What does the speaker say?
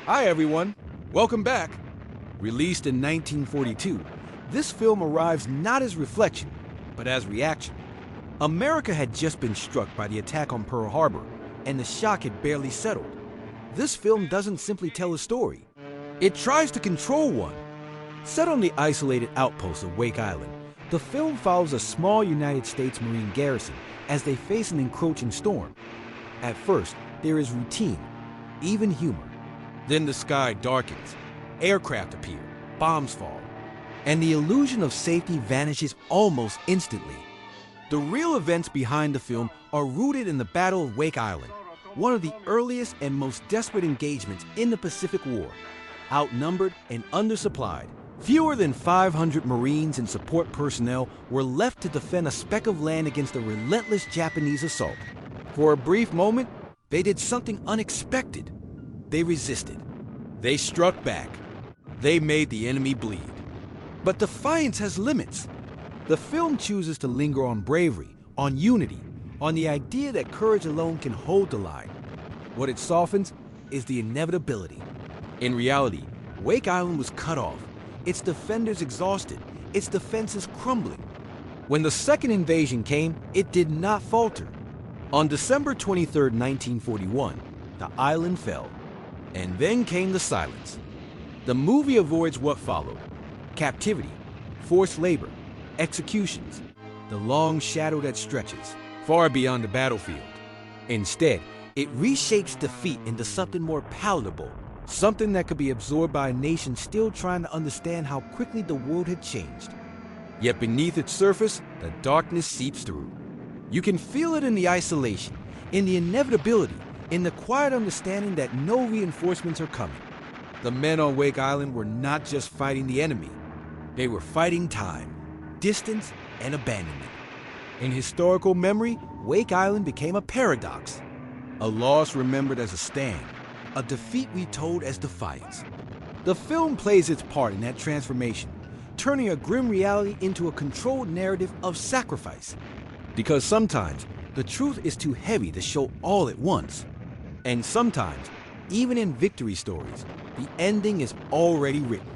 Hi everyone, welcome back. Released in 1942, this film arrives not as reflection, but as reaction. America had just been struck by the attack on Pearl Harbor, and the shock had barely settled. This film doesn't simply tell a story. It tries to control one. Set on the isolated outpost of Wake Island, the film follows a small United States Marine garrison as they face an encroaching storm. At first, there is routine, even humor. Then the sky darkens, aircraft appear, bombs fall, and the illusion of safety vanishes almost instantly. The real events behind the film are rooted in the Battle of Wake Island, one of the earliest and most desperate engagements in the Pacific War. Outnumbered and undersupplied, fewer than 500 Marines and support personnel were left to defend a speck of land against a relentless Japanese assault. For a brief moment, they did something unexpected. They resisted. They struck back. They made the enemy bleed. But defiance has limits. The film chooses to linger on bravery, on unity, on the idea that courage alone can hold the line. What it softens is the inevitability. In reality, Wake Island was cut off, its defenders exhausted, its defenses crumbling. When the second invasion came, it did not falter. On December 23, 1941, the island fell. And then came the silence. The movie avoids what followed: captivity, forced labor, executions, the long shadow that stretches far beyond the battlefield. Instead, it reshapes defeat into something more palatable, something that could be absorbed by a nation still trying to understand how quickly the world had changed. Yet beneath its surface, the darkness seeps through. You can feel it in the isolation, in the inevitability, in the quiet understanding that no reinforcements are coming. The men on Wake Island were not just fighting the enemy. They were fighting time, distance, and abandonment. In historical memory, Wake Island became a paradox. A loss remembered as a stand, a defeat retold as defiance. The film plays its part in that transformation, turning a grim reality into a controlled narrative of sacrifice. Because sometimes, the truth is too heavy to show all at once. And sometimes, even in victory stories, the ending is already written.